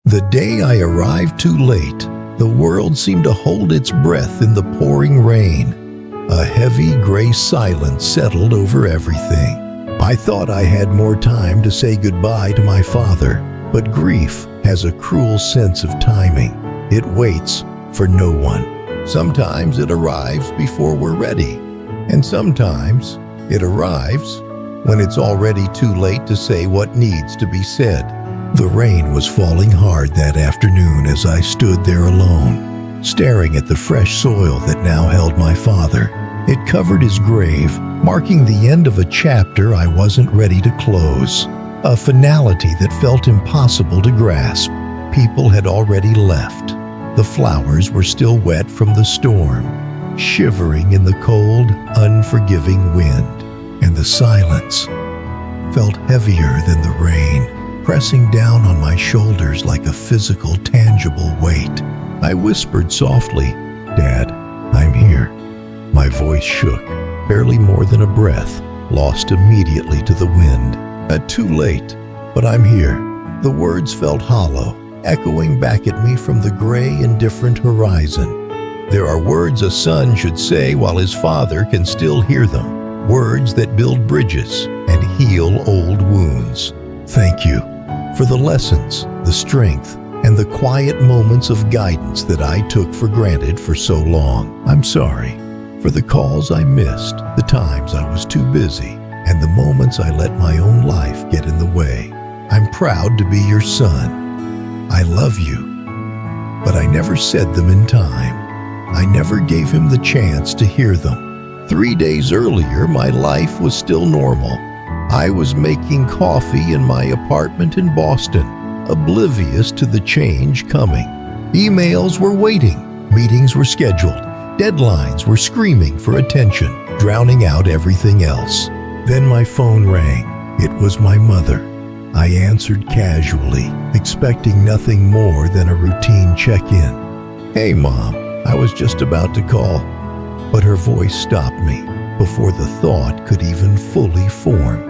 The day I arrived too late, the world seemed to hold its breath in the pouring rain. A heavy gray silence settled over everything. I thought I had more time to say goodbye to my father, but grief has a cruel sense of timing. It waits for no one. Sometimes it arrives before we're ready, and sometimes it arrives when it's already too late to say what needs to be said. The rain was falling hard that afternoon as I stood there alone, staring at the fresh soil that now held my father. It covered his grave, marking the end of a chapter I wasn't ready to close, a finality that felt impossible to grasp. People had already left. The flowers were still wet from the storm, shivering in the cold, unforgiving wind, and the silence felt heavier than the rain, pressing down on my shoulders like a physical, tangible weight. I whispered softly, "Dad, I'm here." My voice shook, barely more than a breath, lost immediately to the wind. Too late, but I'm here. The words felt hollow, echoing back at me from the gray, indifferent horizon. There are words a son should say while his father can still hear them. Words that build bridges and heal old wounds. Thank you for the lessons, the strength, and the quiet moments of guidance that I took for granted for so long. I'm sorry for the calls I missed, the times I was too busy, and the moments I let my own life get in the way. I'm proud to be your son. I love you, but I never said them in time. I never gave him the chance to hear them. 3 days earlier, my life was still normal. I was making coffee in my apartment in Boston, oblivious to the change coming. Emails were waiting, meetings were scheduled, deadlines were screaming for attention, drowning out everything else. Then my phone rang. It was my mother. I answered casually, expecting nothing more than a routine check-in. "Hey, Mom, I was just about to call." But her voice stopped me before the thought could even fully form.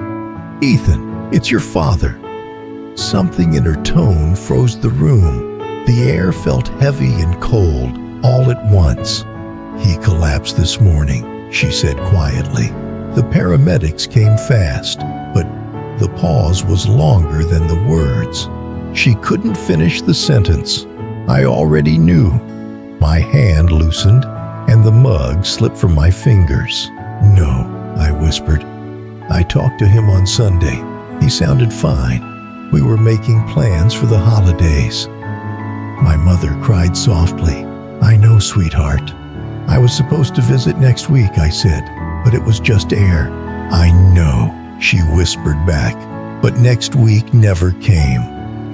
"Ethan, it's your father." Something in her tone froze the room. The air felt heavy and cold, all at once. "He collapsed this morning," she said quietly. "The paramedics came fast, but the pause was longer than the words." She couldn't finish the sentence. I already knew. My hand loosened, and the mug slipped from my fingers. "No," I whispered. "I talked to him on Sunday. He sounded fine. We were making plans for the holidays." My mother cried softly. "I know, sweetheart. I was supposed to visit next week," I said, "but it was just air." "I know," she whispered back, but next week never came.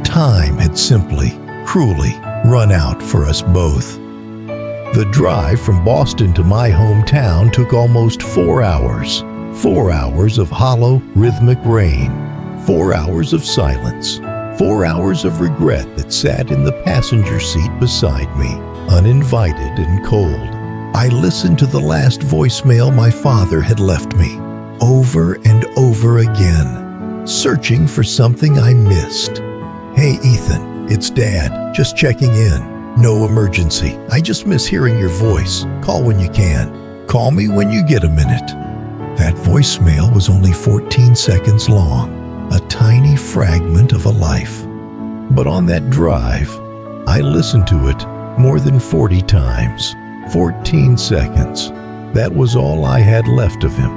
Time had simply, cruelly run out for us both. The drive from Boston to my hometown took almost 4 hours. 4 hours of hollow, rhythmic rain. 4 hours of silence. 4 hours of regret that sat in the passenger seat beside me, uninvited and cold. I listened to the last voicemail my father had left me, over and over again, searching for something I missed. "Hey, Ethan, it's Dad, just checking in. No emergency. I just miss hearing your voice. Call when you can. Call me when you get a minute." That voicemail was only 14 seconds long, a tiny fragment of a life. But on that drive, I listened to it more than 40 times. 14 seconds. That was all I had left of him.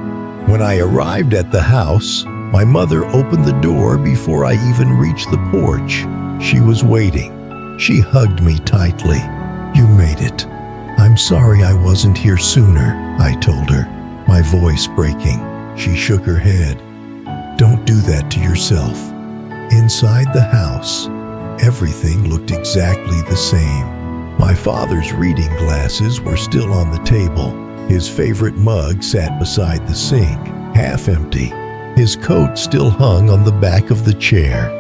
When I arrived at the house, my mother opened the door before I even reached the porch. She was waiting. She hugged me tightly. "You made it. I'm sorry I wasn't here sooner," I told her, my voice breaking. She shook her head. "Don't do that to yourself." Inside the house, everything looked exactly the same. My father's reading glasses were still on the table. His favorite mug sat beside the sink, half empty. His coat still hung on the back of the chair.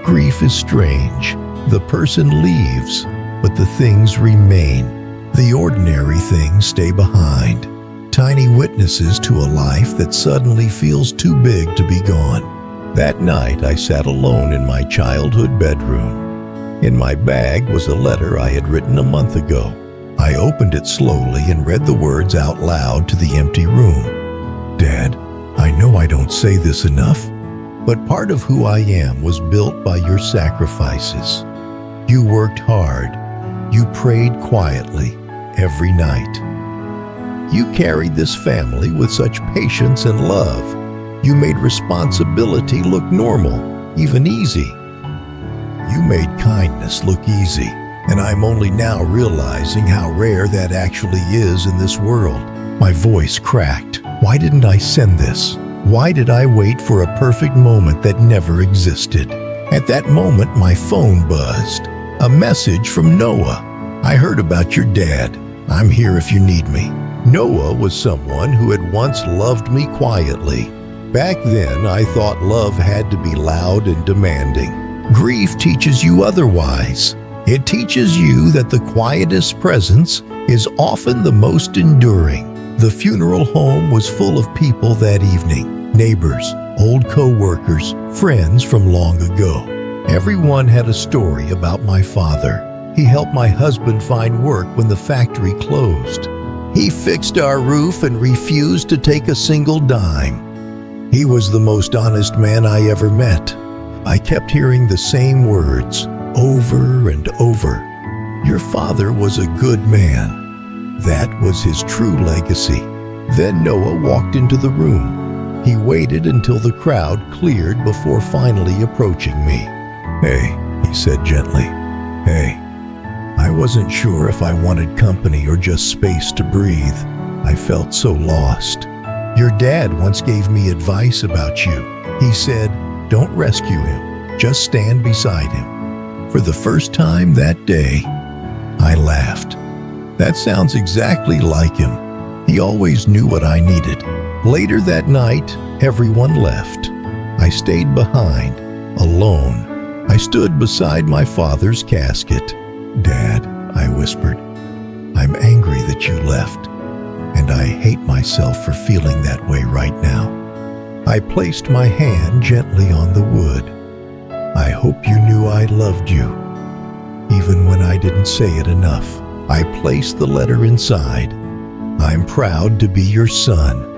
Grief is strange. The person leaves, but the things remain. The ordinary things stay behind. Tiny witnesses to a life that suddenly feels too big to be gone. That night, I sat alone in my childhood bedroom. In my bag was a letter I had written a month ago. I opened it slowly and read the words out loud to the empty room. Dad, I know I don't say this enough, but part of who I am was built by your sacrifices. You worked hard. You prayed quietly every night. You carried this family with such patience and love. You made responsibility look normal, even easy. You made kindness look easy, and I'm only now realizing how rare that actually is in this world. My voice cracked. Why didn't I send this? Why did I wait for a perfect moment that never existed? At that moment, my phone buzzed. A message from Noah. I heard about your dad. I'm here if you need me. Noah was someone who had once loved me quietly. Back then, I thought love had to be loud and demanding. Grief teaches you otherwise. It teaches you that the quietest presence is often the most enduring. The funeral home was full of people that evening. Neighbors, old co-workers, friends from long ago. Everyone had a story about my father. He helped my husband find work when the factory closed. He fixed our roof and refused to take a single dime. He was the most honest man I ever met. I kept hearing the same words over and over. Your father was a good man. That was his true legacy. Then Noah walked into the room. He waited until the crowd cleared before finally approaching me. Hey, he said gently. Hey. I wasn't sure if I wanted company or just space to breathe. I felt so lost. Your dad once gave me advice about you. He said, don't rescue him, just stand beside him. For the first time that day, I laughed. That sounds exactly like him. He always knew what I needed. Later that night, everyone left. I stayed behind, alone. I stood beside my father's casket. Dad, I whispered, I'm angry that you left, and I hate myself for feeling that way right now. I placed my hand gently on the wood. I hope you knew I loved you, even when I didn't say it enough. I placed the letter inside. I'm proud to be your son.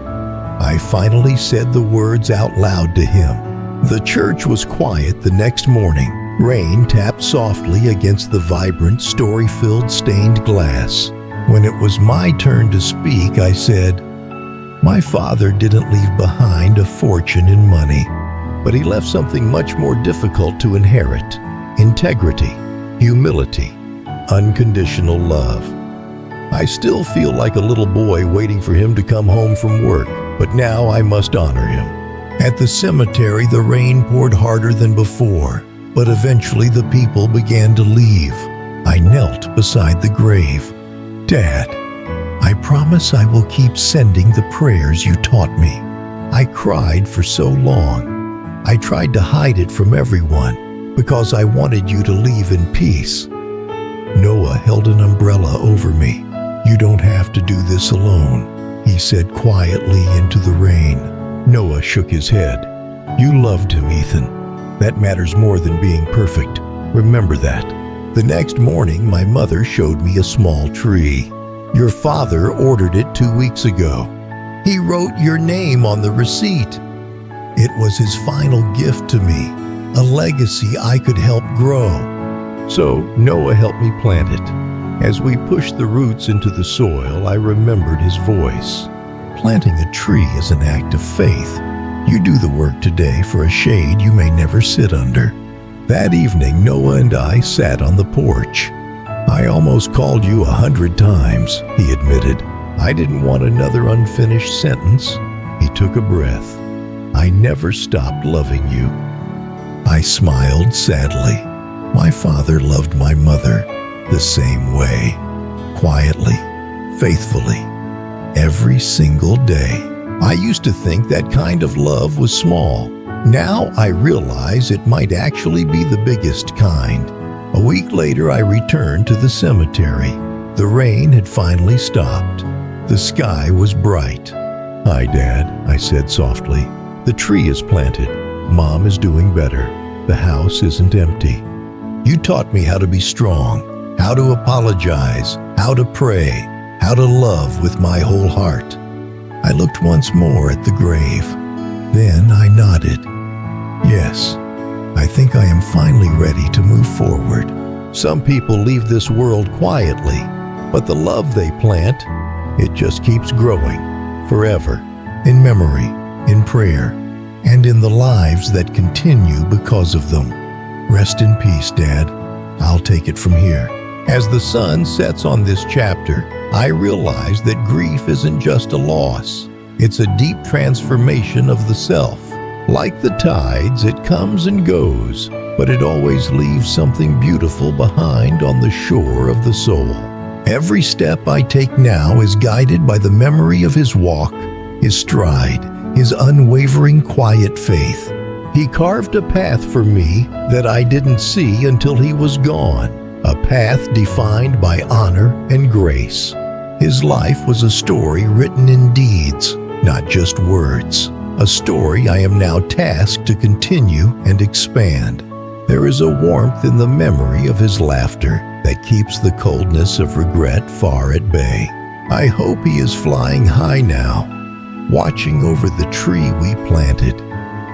I finally said the words out loud to him. The church was quiet the next morning. Rain tapped softly against the vibrant, story-filled stained glass. When it was my turn to speak, I said, my father didn't leave behind a fortune in money, but he left something much more difficult to inherit: integrity, humility, unconditional love. I still feel like a little boy waiting for him to come home from work, but now I must honor him. At the cemetery, the rain poured harder than before. But eventually the people began to leave. I knelt beside the grave. Dad, I promise I will keep sending the prayers you taught me. I cried for so long. I tried to hide it from everyone because I wanted you to leave in peace. Noah held an umbrella over me. You don't have to do this alone, he said quietly into the rain. Noah shook his head. You loved him, Ethan. That matters more than being perfect. Remember that. The next morning, my mother showed me a small tree. Your father ordered it 2 weeks ago. He wrote your name on the receipt. It was his final gift to me, a legacy I could help grow. So Noah helped me plant it. As we pushed the roots into the soil, I remembered his voice. Planting a tree is an act of faith. You do the work today for a shade you may never sit under. That evening, Noah and I sat on the porch. I almost called you 100 times, he admitted. I didn't want another unfinished sentence. He took a breath. I never stopped loving you. I smiled sadly. My father loved my mother the same way, quietly, faithfully, every single day. I used to think that kind of love was small. Now I realize it might actually be the biggest kind. A week later, I returned to the cemetery. The rain had finally stopped. The sky was bright. Hi, Dad, I said softly. The tree is planted. Mom is doing better. The house isn't empty. You taught me how to be strong, how to apologize, how to pray, how to love with my whole heart. I looked once more at the grave. Then I nodded. Yes, I think I am finally ready to move forward. Some people leave this world quietly, but the love they plant, it just keeps growing, forever, in memory, in prayer, and in the lives that continue because of them. Rest in peace, Dad. I'll take it from here. As the sun sets on this chapter, I realize that grief isn't just a loss. It's a deep transformation of the self. Like the tides, it comes and goes, but it always leaves something beautiful behind on the shore of the soul. Every step I take now is guided by the memory of his walk, his stride, his unwavering quiet faith. He carved a path for me that I didn't see until he was gone, a path defined by honor and grace. His life was a story written in deeds, not just words. A story I am now tasked to continue and expand. There is a warmth in the memory of his laughter that keeps the coldness of regret far at bay. I hope he is flying high now, watching over the tree we planted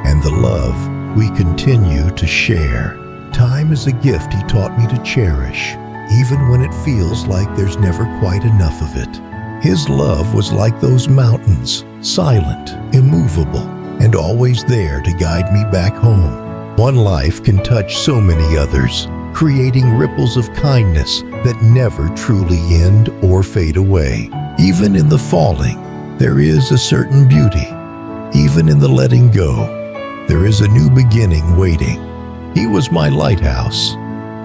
and the love we continue to share. Time is a gift he taught me to cherish, even when it feels like there's never quite enough of it. His love was like those mountains, silent, immovable, and always there to guide me back home. One life can touch so many others, creating ripples of kindness that never truly end or fade away. Even in the falling, there is a certain beauty. Even in the letting go, there is a new beginning waiting. He was my lighthouse,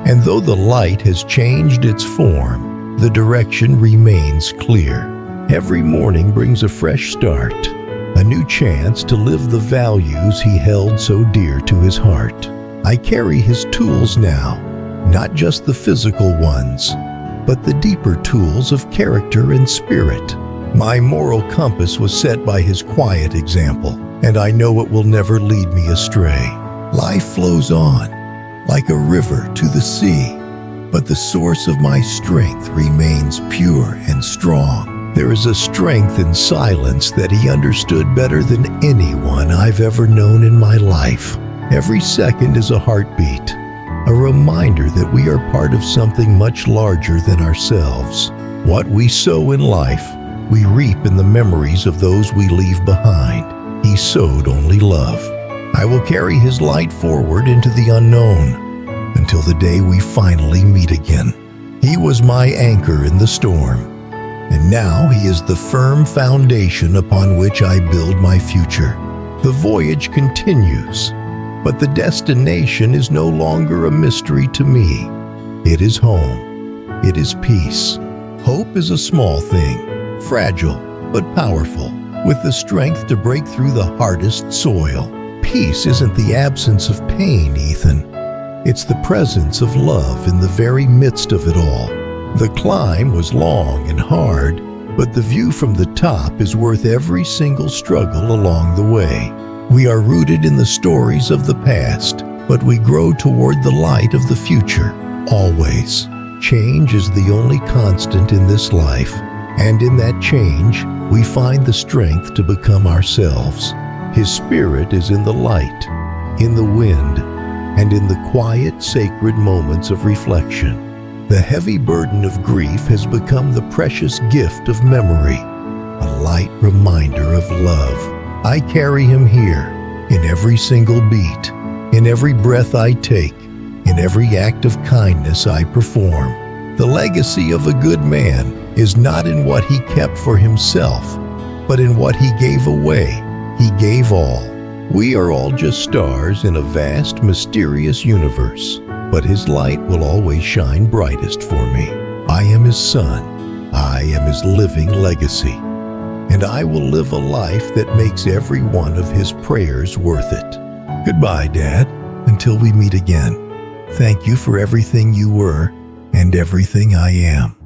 and though the light has changed its form, the direction remains clear. Every morning brings a fresh start, a new chance to live the values he held so dear to his heart. I carry his tools now, not just the physical ones, but the deeper tools of character and spirit. My moral compass was set by his quiet example, and I know it will never lead me astray. Life flows on, like a river to the sea, but the source of my strength remains pure and strong. There is a strength in silence that he understood better than anyone I've ever known in my life. Every second is a heartbeat, a reminder that we are part of something much larger than ourselves. What we sow in life, we reap in the memories of those we leave behind. He sowed only love. I will carry his light forward into the unknown until the day we finally meet again. He was my anchor in the storm, and now he is the firm foundation upon which I build my future. The voyage continues, but the destination is no longer a mystery to me. It is home. It is peace. Hope is a small thing, fragile but powerful, with the strength to break through the hardest soil. Peace isn't the absence of pain, Ethan. It's the presence of love in the very midst of it all. The climb was long and hard, but the view from the top is worth every single struggle along the way. We are rooted in the stories of the past, but we grow toward the light of the future, always. Change is the only constant in this life, and in that change, we find the strength to become ourselves. His spirit is in the light, in the wind, and in the quiet, sacred moments of reflection. The heavy burden of grief has become the precious gift of memory, a light reminder of love. I carry him here, in every single beat, in every breath I take, in every act of kindness I perform. The legacy of a good man is not in what he kept for himself, but in what he gave away. He gave all. We are all just stars in a vast, mysterious universe, but his light will always shine brightest for me. I am his son. I am his living legacy. And I will live a life that makes every one of his prayers worth it. Goodbye, Dad, until we meet again. Thank you for everything you were and everything I am.